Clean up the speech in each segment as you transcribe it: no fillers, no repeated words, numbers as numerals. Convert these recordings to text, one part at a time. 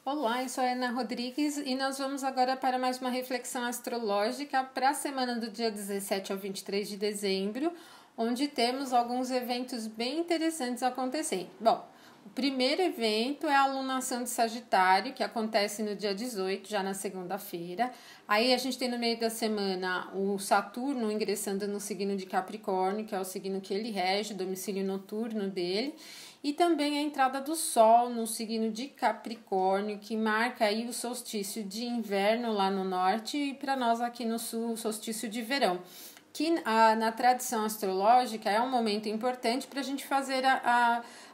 Olá, eu sou a Ana Rodrigues e nós vamos agora para mais uma reflexão astrológica para a semana do dia 17 ao 23 de dezembro, onde temos alguns eventos bem interessantes acontecendo. Bom, o primeiro evento é a alunação de Sagitário, que acontece no dia 18, já na segunda-feira. Aí a gente tem no meio da semana o Saturno ingressando no signo de Capricórnio, que é o signo que ele rege, o domicílio noturno dele. E também a entrada do Sol no signo de Capricórnio, que marca aí o solstício de inverno lá no norte e para nós aqui no sul o solstício de verão. Que na tradição astrológica é um momento importante para a gente fazer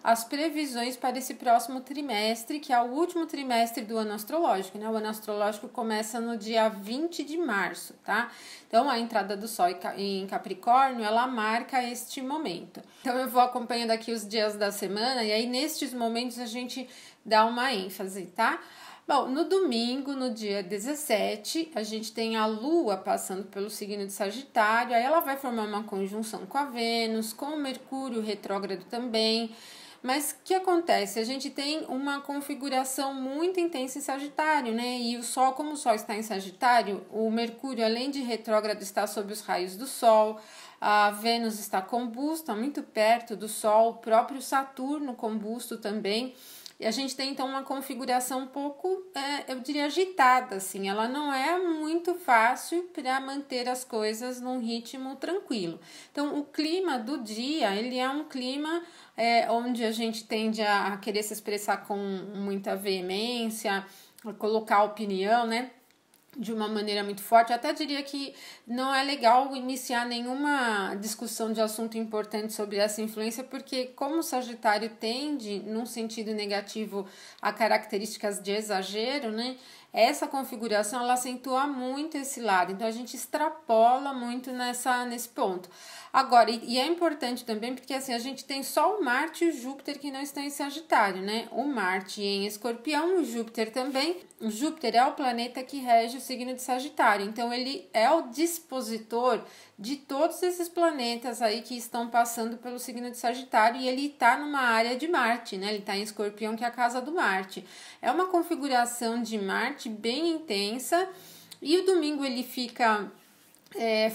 as previsões para esse próximo trimestre, que é o último trimestre do ano astrológico, né? O ano astrológico começa no dia 20 de março, tá? Então, a entrada do Sol em Capricórnio, ela marca este momento. Então, eu vou acompanhando aqui os dias da semana e aí, nestes momentos, a gente dá uma ênfase, tá? Bom, no domingo, no dia 17, a gente tem a Lua passando pelo signo de Sagitário, aí ela vai formar uma conjunção com a Vênus, com o Mercúrio retrógrado também. Mas o que acontece? A gente tem uma configuração muito intensa em Sagitário, né? E o Sol, como o Sol está em Sagitário, o Mercúrio, além de retrógrado, está sob os raios do Sol, a Vênus está combusta, muito perto do Sol, o próprio Saturno combusto também. E a gente tem, então, uma configuração um pouco, eu diria, agitada, assim. Ela não é muito fácil para manter as coisas num ritmo tranquilo. Então, o clima do dia, ele é um clima onde a gente tende a querer se expressar com muita veemência, a colocar opinião, né? De uma maneira muito forte. Eu até diria que não é legal iniciar nenhuma discussão de assunto importante sobre essa influência, porque como o Sagitário tende, num sentido negativo, a características de exagero, né? Essa configuração, ela acentua muito esse lado, então a gente extrapola muito nesse ponto. Agora, e é importante também, porque assim, a gente tem só o Marte e o Júpiter que não estão em Sagitário, né? O Marte em Escorpião, o Júpiter também. O Júpiter é o planeta que rege o signo de Sagitário, então ele é o dispositor de todos esses planetas aí que estão passando pelo signo de Sagitário, e ele está numa área de Marte, né? Ele está em Escorpião, que é a casa do Marte. É uma configuração de Marte bem intensa, e o domingo ele fica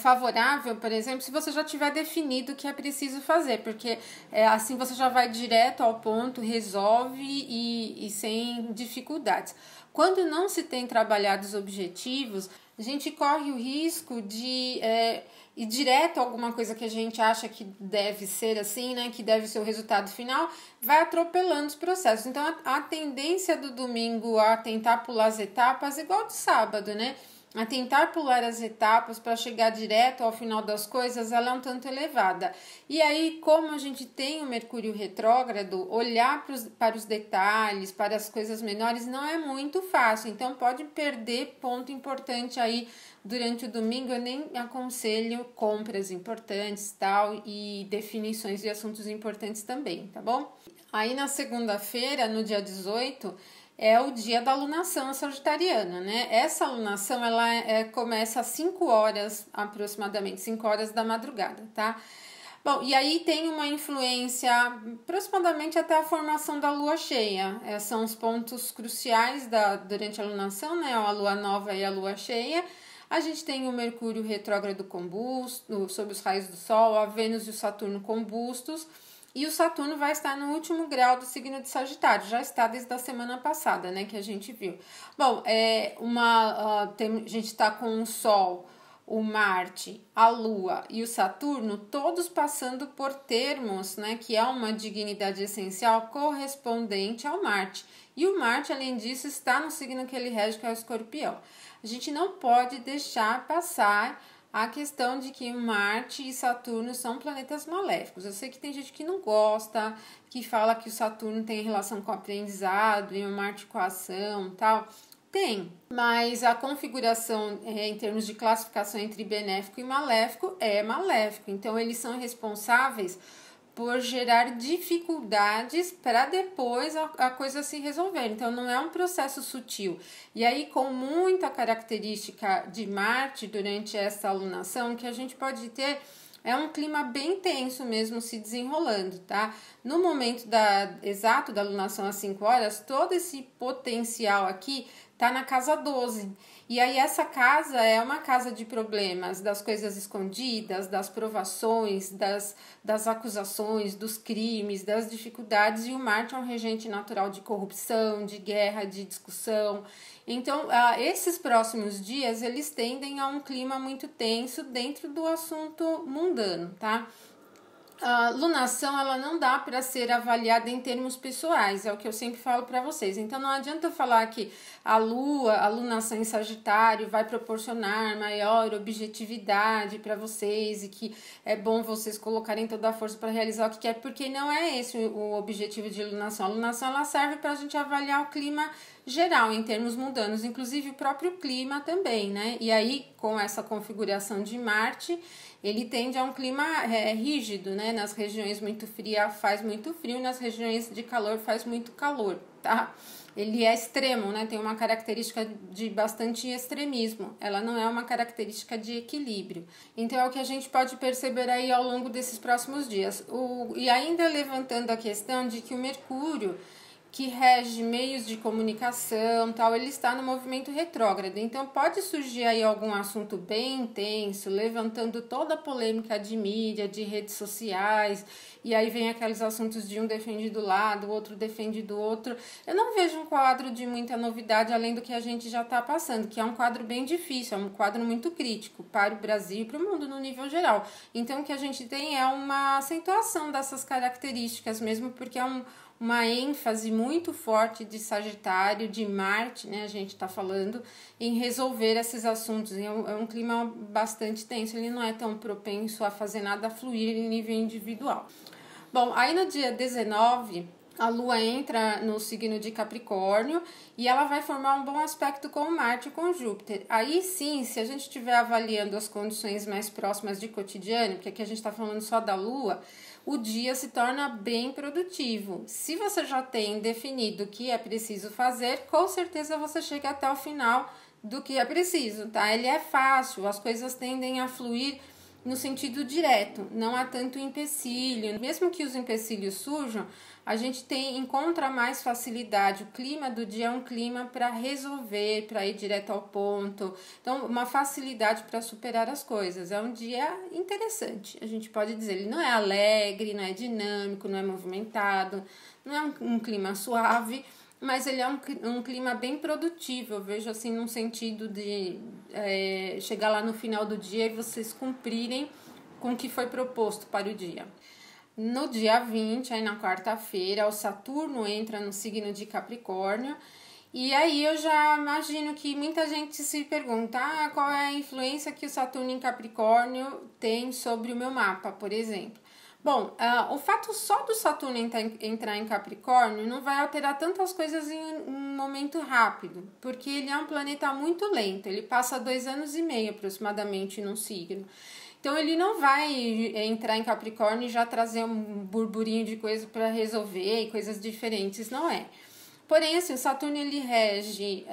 favorável, por exemplo, se você já tiver definido o que é preciso fazer, porque assim você já vai direto ao ponto, resolve e sem dificuldades. Quando não se tem trabalhado os objetivos, a gente corre o risco de ir direto a alguma coisa que a gente acha que deve ser assim, né? Que deve ser o resultado final, vai atropelando os processos. Então, a tendência do domingo a tentar pular as etapas, igual do sábado, né? A tentar pular as etapas para chegar direto ao final das coisas, ela é um tanto elevada. E aí, como a gente tem o Mercúrio retrógrado, olhar para os detalhes, para as coisas menores, não é muito fácil. Então, pode perder ponto importante aí durante o domingo. Eu nem aconselho compras importantes tal, e definições de assuntos importantes também, tá bom? Aí, na segunda-feira, no dia 18, é o dia da alunação sagitariana, né? Essa alunação, ela começa às 5 horas, aproximadamente, 5 horas da madrugada, tá? Bom, e aí tem uma influência aproximadamente até a formação da lua cheia. São os pontos cruciais durante a alunação, né? A lua nova e a lua cheia. A gente tem o Mercúrio retrógrado combusto, sob os raios do Sol, a Vênus e o Saturno combustos. E o Saturno vai estar no último grau do signo de Sagitário, já está desde a semana passada, né, que a gente viu. Bom, a gente está com o Sol, o Marte, a Lua e o Saturno, todos passando por termos, né, que é uma dignidade essencial correspondente ao Marte. E o Marte, além disso, está no signo que ele rege, que é o Escorpião. A gente não pode deixar passar a questão de que Marte e Saturno são planetas maléficos. Eu sei que tem gente que não gosta, que fala que o Saturno tem relação com o aprendizado e o Marte com a ação e tal. Tem, mas a configuração em termos de classificação entre benéfico e maléfico é maléfico. Então, eles são responsáveis por gerar dificuldades para depois a coisa se resolver. Então, não é um processo sutil. E aí, com muita característica de Marte durante essa alunação, que a gente pode ter é um clima bem tenso mesmo se desenrolando, tá? No momento exato da lunação às 5 horas, todo esse potencial aqui tá na casa 12. E aí essa casa é uma casa de problemas, das coisas escondidas, das provações, das acusações, dos crimes, das dificuldades, e o Marte é um regente natural de corrupção, de guerra, de discussão. Então, esses próximos dias, eles tendem a um clima muito tenso dentro do assunto mundano, tá? A lunação, ela não dá para ser avaliada em termos pessoais, é o que eu sempre falo para vocês. Então não adianta eu falar que a lunação em Sagitário vai proporcionar maior objetividade para vocês e que é bom vocês colocarem toda a força para realizar o que quer, porque não é esse o objetivo de lunação. A lunação, ela serve para a gente avaliar o clima geral em termos mundanos, inclusive o próprio clima também, né? E aí, com essa configuração de Marte, ele tende a um clima rígido, né? Nas regiões muito frias faz muito frio, nas regiões de calor faz muito calor, tá? Ele é extremo, né? Tem uma característica de bastante extremismo. Ela não é uma característica de equilíbrio. Então, é o que a gente pode perceber aí ao longo desses próximos dias. E ainda levantando a questão de que o Mercúrio, que rege meios de comunicação, tal, ele está no movimento retrógrado. Então pode surgir aí algum assunto bem intenso, levantando toda a polêmica de mídia, de redes sociais, e aí vem aqueles assuntos de um defende do lado, o outro defende do outro. Eu não vejo um quadro de muita novidade além do que a gente já está passando, que é um quadro bem difícil, é um quadro muito crítico para o Brasil e para o mundo no nível geral. Então o que a gente tem é uma acentuação dessas características mesmo, porque é uma ênfase muito forte de Sagitário, de Marte, né? A gente está falando em resolver esses assuntos. É um clima bastante tenso, ele não é tão propenso a fazer nada fluir em nível individual. Bom, aí no dia 19, a Lua entra no signo de Capricórnio e ela vai formar um bom aspecto com Marte e com Júpiter. Aí sim, se a gente estiver avaliando as condições mais próximas de cotidiano, porque aqui a gente está falando só da Lua, o dia se torna bem produtivo. Se você já tem definido o que é preciso fazer, com certeza você chega até o final do que é preciso, tá? Ele é fácil, as coisas tendem a fluir no sentido direto, não há tanto empecilho. Mesmo que os empecilhos surjam, a gente encontra mais facilidade. O clima do dia é um clima para resolver, para ir direto ao ponto. Então, uma facilidade para superar as coisas. É um dia interessante, a gente pode dizer. Ele não é alegre, não é dinâmico, não é movimentado, não é um clima suave, mas ele é um clima bem produtivo. Eu vejo assim num sentido de chegar lá no final do dia e vocês cumprirem com o que foi proposto para o dia. No dia 20, aí na quarta-feira, o Saturno entra no signo de Capricórnio. E aí eu já imagino que muita gente se pergunta qual é a influência que o Saturno em Capricórnio tem sobre o meu mapa, por exemplo. Bom, o fato só do Saturno entrar em Capricórnio não vai alterar tantas coisas em um momento rápido, porque ele é um planeta muito lento, ele passa 2 anos e meio aproximadamente num signo. Então ele não vai entrar em Capricórnio e já trazer um burburinho de coisa para resolver e coisas diferentes, não é. Porém, assim, o Saturno ele rege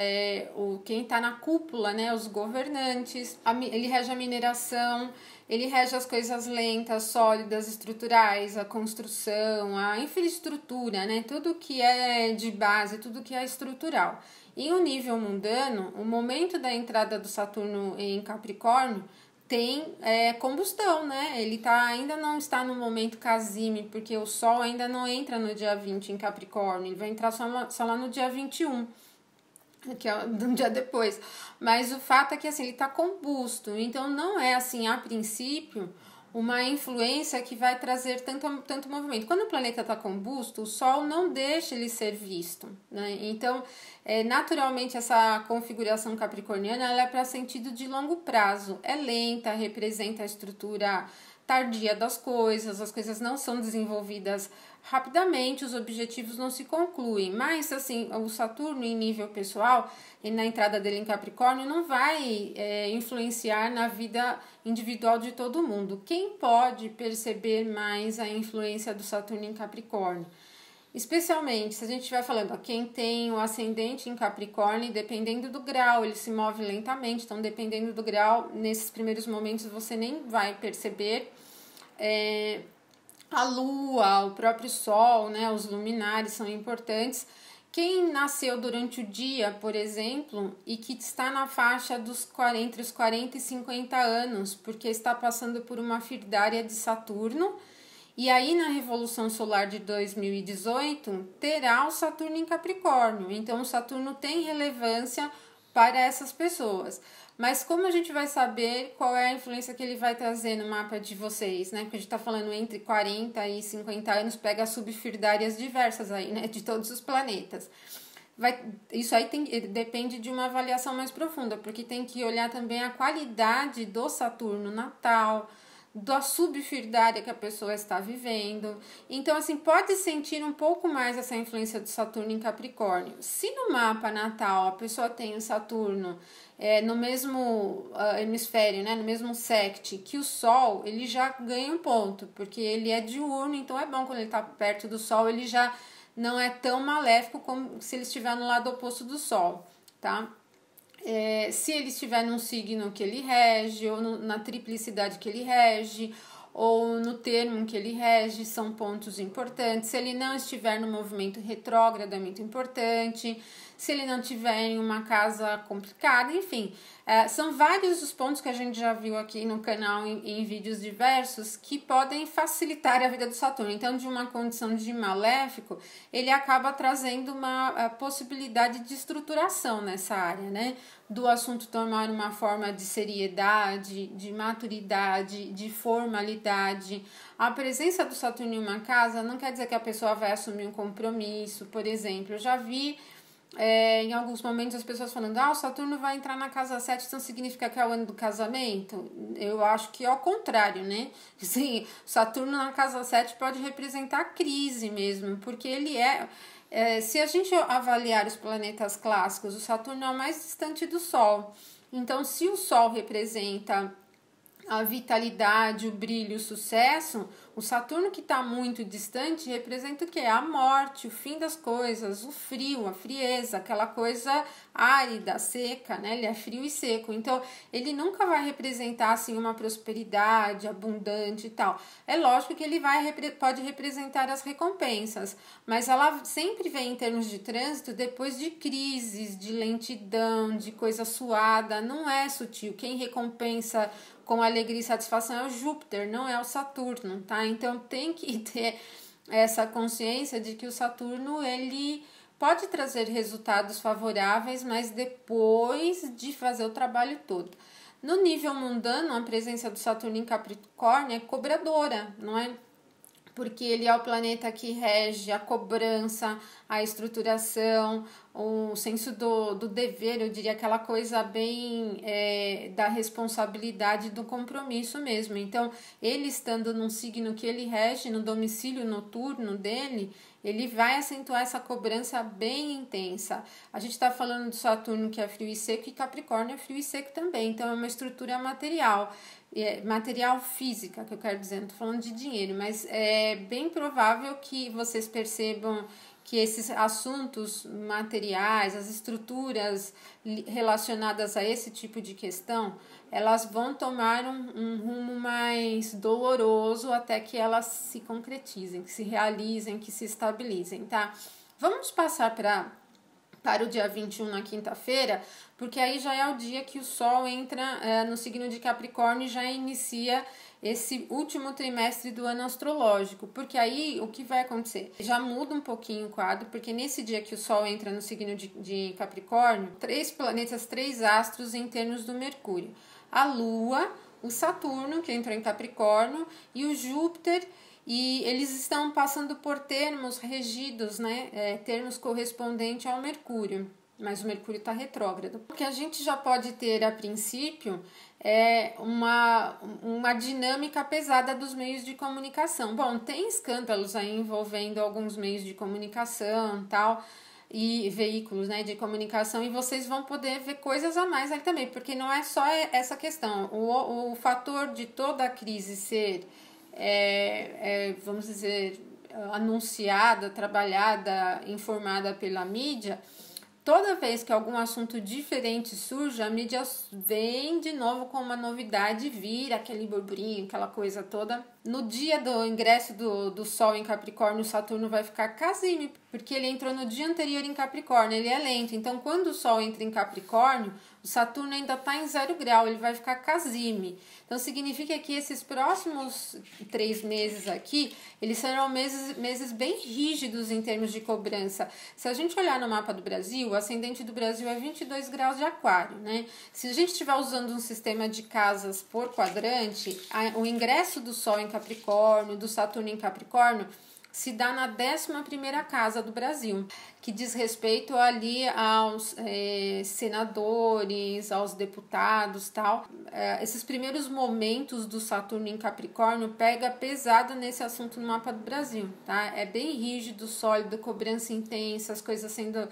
quem está na cúpula, né, os governantes, ele rege a mineração, ele rege as coisas lentas, sólidas, estruturais, a construção, a infraestrutura, né, tudo que é de base, tudo que é estrutural. Em um nível mundano, o momento da entrada do Saturno em Capricórnio tem combustão, né? Ele ainda não está no momento casime, porque o Sol ainda não entra no dia 20 em Capricórnio, ele vai entrar só lá no dia 21, que é um dia depois. Mas o fato é que assim, ele está combusto, então não é assim, a princípio, uma influência que vai trazer tanto movimento. Quando o planeta está combusto, o Sol não deixa ele ser visto, né? Então, naturalmente, essa configuração capricorniana ela é para sentido de longo prazo. É lenta, representa a estrutura tardia das coisas, as coisas não são desenvolvidas rapidamente, os objetivos não se concluem, mas assim, o Saturno em nível pessoal e na entrada dele em Capricórnio não vai influenciar na vida individual de todo mundo. Quem pode perceber mais a influência do Saturno em Capricórnio? Especialmente se a gente estiver falando, quem tem o ascendente em Capricórnio, dependendo do grau, ele se move lentamente, então dependendo do grau, nesses primeiros momentos você nem vai perceber. a Lua, o próprio Sol, né, os luminares são importantes. Quem nasceu durante o dia, por exemplo, e que está na faixa entre os 40 e 50 anos, porque está passando por uma firdária de Saturno, e aí na Revolução Solar de 2018 terá o Saturno em Capricórnio. Então o Saturno tem relevância para essas pessoas. Mas como a gente vai saber qual é a influência que ele vai trazer no mapa de vocês, né? Porque a gente está falando entre 40 e 50 anos, pega subfirdárias diversas aí, né? De todos os planetas. Isso aí depende de uma avaliação mais profunda, porque tem que olhar também a qualidade do Saturno natal, da subfirdária que a pessoa está vivendo. Então, assim, pode sentir um pouco mais essa influência do Saturno em Capricórnio. Se no mapa natal a pessoa tem o Saturno no mesmo hemisfério, né, no mesmo sect que o Sol, ele já ganha um ponto, porque ele é diurno, então é bom quando ele está perto do Sol, ele já não é tão maléfico como se ele estiver no lado oposto do Sol, tá? Se ele estiver num signo que ele rege, ou na triplicidade que ele rege, ou no termo que ele rege, são pontos importantes. Se ele não estiver no movimento retrógrado, é muito importante. Se ele não estiver em uma casa complicada, enfim. São vários os pontos que a gente já viu aqui no canal em vídeos diversos que podem facilitar a vida do Saturno. Então, de uma condição de maléfico, ele acaba trazendo uma possibilidade de estruturação nessa área, né? Do assunto tomar uma forma de seriedade, de maturidade, de formalidade. A presença do Saturno em uma casa não quer dizer que a pessoa vai assumir um compromisso, por exemplo. Eu já vi em alguns momentos as pessoas falando, o Saturno vai entrar na casa 7, então significa que é o ano do casamento? Eu acho que é ao contrário, né? Sim, Saturno na casa 7 pode representar crise mesmo, porque ele se a gente avaliar os planetas clássicos, o Saturno é o mais distante do Sol. Então, se o Sol representa a vitalidade, o brilho, o sucesso, o Saturno que está muito distante representa o quê? A morte, o fim das coisas, o frio, a frieza, aquela coisa árida, seca, né? Ele é frio e seco, então ele nunca vai representar assim uma prosperidade abundante e tal. É lógico que ele pode representar as recompensas, mas ela sempre vem em termos de trânsito depois de crises, de lentidão, de coisa suada, não é sutil. Quem recompensa com alegria e satisfação é o Júpiter, não é o Saturno, tá? Então tem que ter essa consciência de que o Saturno ele pode trazer resultados favoráveis, mas depois de fazer o trabalho todo. No nível mundano, a presença do Saturno em Capricórnio é cobradora, não é? Porque ele é o planeta que rege a cobrança, a estruturação, o senso do dever, eu diria aquela coisa bem da responsabilidade, do compromisso mesmo. Então, ele estando num signo que ele rege, no domicílio noturno dele, ele vai acentuar essa cobrança bem intensa. A gente está falando do Saturno que é frio e seco, e Capricórnio é frio e seco também, então é uma estrutura material. Material física, que eu quero dizer, não estou falando de dinheiro, mas é bem provável que vocês percebam que esses assuntos materiais, as estruturas relacionadas a esse tipo de questão, elas vão tomar um rumo mais doloroso até que elas se concretizem, que se realizem, que se estabilizem, tá? Vamos passar para o dia 21 na quinta-feira, porque aí já é o dia que o Sol entra no signo de Capricórnio e já inicia esse último trimestre do ano astrológico, porque aí o que vai acontecer? Já muda um pouquinho o quadro, porque nesse dia que o Sol entra no signo de Capricórnio, 3 planetas, 3 astros em termos do Mercúrio. A Lua, o Saturno, que entrou em Capricórnio, e o Júpiter, e eles estão passando por termos regidos, né? Termos correspondentes ao Mercúrio, mas o Mercúrio está retrógrado. O que a gente já pode ter a princípio é uma dinâmica pesada dos meios de comunicação. Bom, tem escândalos aí envolvendo alguns meios de comunicação tal, e veículos, né, de comunicação, e vocês vão poder ver coisas a mais ali também, porque não é só essa questão. O fator de toda a crise ser vamos dizer, anunciada, trabalhada, informada pela mídia, toda vez que algum assunto diferente surge, a mídia vem de novo com uma novidade, vira aquele burburinho, aquela coisa toda. No dia do ingresso do Sol em Capricórnio, Saturno vai ficar casime, porque ele entrou no dia anterior em Capricórnio, ele é lento. Então, quando o Sol entra em Capricórnio, o Saturno ainda está em 0 grau, ele vai ficar casime. Então, significa que esses próximos 3 meses aqui, eles serão meses bem rígidos em termos de cobrança. Se a gente olhar no mapa do Brasil, o ascendente do Brasil é 22 graus de aquário, né? Se a gente estiver usando um sistema de casas por quadrante, o ingresso do Sol em Capricórnio, do Saturno em Capricórnio, se dá na 11ª casa do Brasil, que diz respeito ali aos senadores, aos deputados, tal. Esses primeiros momentos do Saturno em Capricórnio pega pesado nesse assunto no mapa do Brasil, tá? É bem rígido, sólido, cobrança intensa, as coisas sendo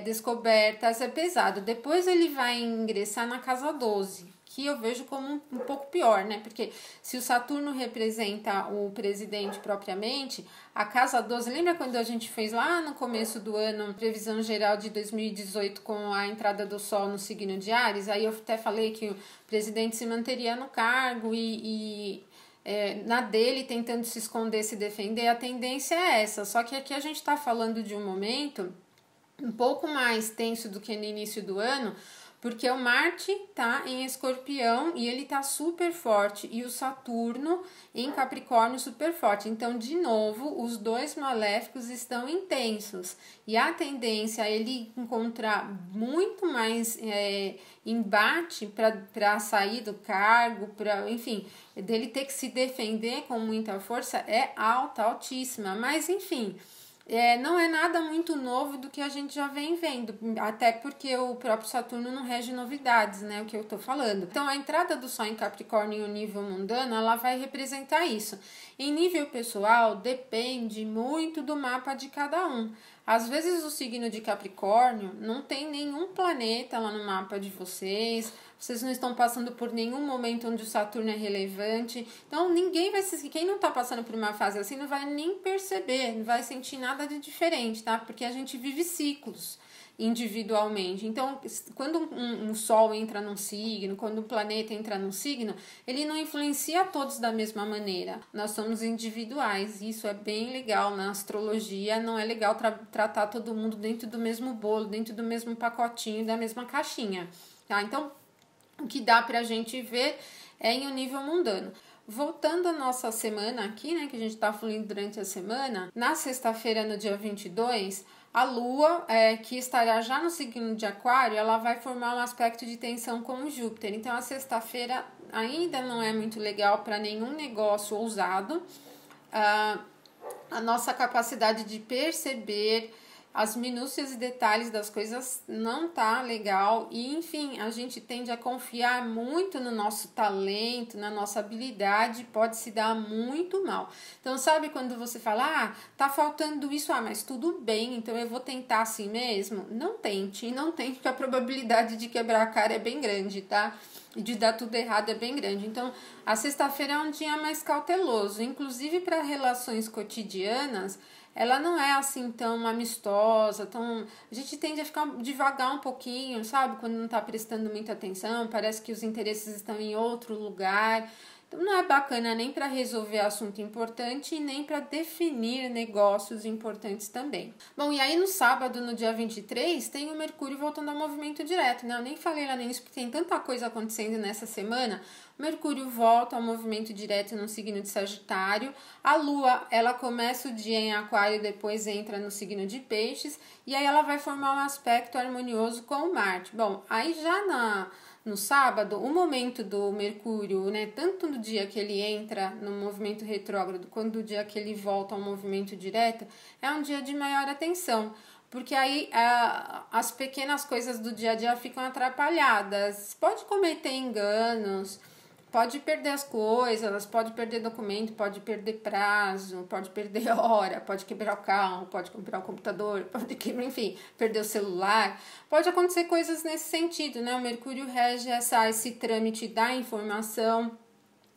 descobertas, é pesado. Depois ele vai ingressar na casa 12, que eu vejo como um pouco pior, né? Porque se o Saturno representa o presidente propriamente, a casa 12, lembra quando a gente fez lá no começo do ano, previsão geral de 2018 com a entrada do Sol no signo de Áries? Aí eu até falei que o presidente se manteria no cargo na dele, tentando se esconder, se defender. A tendência é essa, só que aqui a gente está falando de um momento um pouco mais tenso do que no início do ano, porque o Marte tá em Escorpião e ele tá super forte, e o Saturno em Capricórnio super forte. Então, de novo, os dois maléficos estão intensos. E a tendência é ele encontrar muito mais embate para sair do cargo, enfim, dele ter que se defender com muita força é altíssima. Mas, enfim, não é nada muito novo do que a gente já vem vendo, até porque o próprio Saturno não rege novidades, né, o que eu tô falando. Então, a entrada do Sol em Capricórnio em um nível mundano, ela vai representar isso. Em nível pessoal, depende muito do mapa de cada um. Às vezes o signo de Capricórnio não tem nenhum planeta lá no mapa de vocês não estão passando por nenhum momento onde o Saturno é relevante. Então, quem não está passando por uma fase assim não vai nem perceber, não vai sentir nada de diferente, tá? Porque a gente vive ciclos individualmente. Então, quando um Sol entra num signo, quando um planeta entra num signo, ele não influencia todos da mesma maneira. Nós somos individuais, e isso é bem legal na astrologia. Não é legal tratar todo mundo dentro do mesmo bolo, dentro do mesmo pacotinho, da mesma caixinha, tá? Então, o que dá pra gente ver é em um nível mundano. Voltando à nossa semana aqui, né, que a gente tá falando durante a semana, na sexta-feira, no dia 22, a Lua, que estará já no signo de Aquário, ela vai formar um aspecto de tensão com o Júpiter. Então, a sexta-feira ainda não é muito legal para nenhum negócio ousado. A nossa capacidade de perceber as minúcias e detalhes das coisas não tá legal, e enfim, a gente tende a confiar muito no nosso talento, na nossa habilidade, pode se dar muito mal. Então, sabe quando você fala, tá faltando isso, mas tudo bem, então eu vou tentar assim mesmo? Não tente, porque a probabilidade de quebrar a cara é bem grande, tá? E de dar tudo errado é bem grande. Então, a sexta-feira é um dia mais cauteloso, inclusive para relações cotidianas. Ela não é assim tão amistosa, a gente tende a ficar devagar um pouquinho, sabe? Quando não tá prestando muita atenção, parece que os interesses estão em outro lugar. Então, não é bacana nem para resolver assunto importante e nem para definir negócios importantes também. Bom, e aí no sábado, no dia 23, tem o Mercúrio voltando ao movimento direto, né? Eu nem falei lá no início porque tem tanta coisa acontecendo nessa semana. O Mercúrio volta ao movimento direto no signo de Sagitário. A Lua, ela começa o dia em Aquário, depois entra no signo de Peixes. E aí ela vai formar um aspecto harmonioso com o Marte. Bom, aí já no sábado, o momento do Mercúrio, né, tanto no dia que ele entra no movimento retrógrado quanto no dia que ele volta ao movimento direto, é um dia de maior atenção, porque aí as pequenas coisas do dia a dia ficam atrapalhadas. Pode cometer enganos, pode perder as coisas, pode perder documento, pode perder prazo, pode perder hora, pode quebrar o carro, pode quebrar o computador, enfim, perder o celular. Pode acontecer coisas nesse sentido, né? O Mercúrio rege esse trâmite da informação,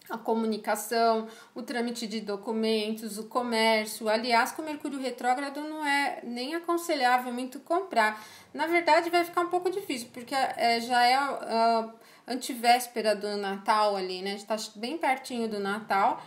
a comunicação, o trâmite de documentos, o comércio. Aliás, com o Mercúrio retrógrado não é nem aconselhável muito comprar. Na verdade, vai ficar um pouco difícil, porque já é antivéspera do Natal ali, né? A gente tá bem pertinho do Natal.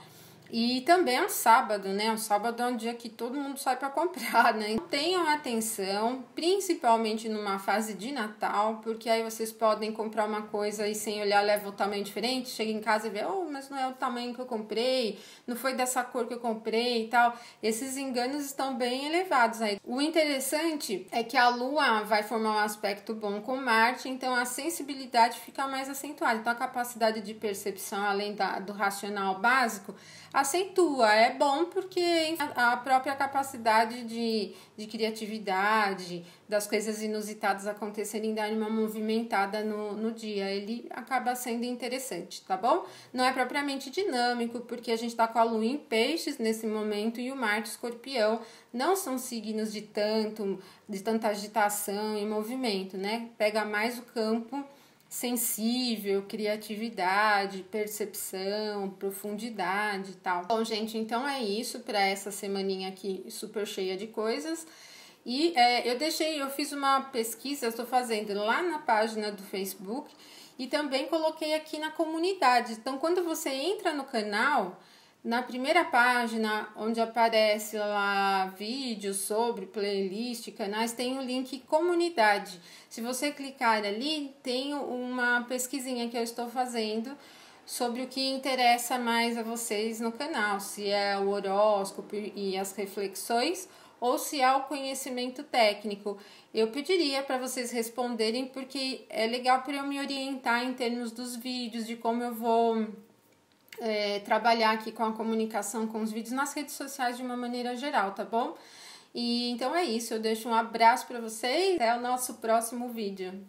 E também é um sábado, né? Um sábado é um dia que todo mundo sai para comprar, né? Tenham atenção, principalmente numa fase de Natal, porque aí vocês podem comprar uma coisa e sem olhar leva o tamanho diferente, chega em casa e vê, oh, mas não é o tamanho que eu comprei, não foi dessa cor que eu comprei e tal. Esses enganos estão bem elevados aí. O interessante é que a Lua vai formar um aspecto bom com Marte, então a sensibilidade fica mais acentuada. Então a capacidade de percepção, além do racional básico, acentua. É bom porque a própria capacidade de criatividade, das coisas inusitadas acontecerem, dar uma movimentada no dia, ele acaba sendo interessante, tá bom? Não é propriamente dinâmico, porque a gente tá com a Lua em Peixes nesse momento e o Marte Escorpião, não são signos de tanta agitação e movimento, né? Pega mais o campo sensível, criatividade, percepção, profundidade e tal. Bom, gente, então é isso para essa semaninha aqui super cheia de coisas. E eu fiz uma pesquisa, estou fazendo lá na página do Facebook e também coloquei aqui na comunidade. Então, quando você entra no canal, na primeira página, onde aparece lá vídeos sobre playlist, canais, tem o link comunidade. Se você clicar ali, tem uma pesquisinha que eu estou fazendo sobre o que interessa mais a vocês no canal, se é o horóscopo e as reflexões ou se é o conhecimento técnico. Eu pediria para vocês responderem, porque é legal para eu me orientar em termos dos vídeos, de como eu vou trabalhar aqui com a comunicação com os vídeos nas redes sociais de uma maneira geral, tá bom? E então é isso, eu deixo um abraço para vocês, até o nosso próximo vídeo.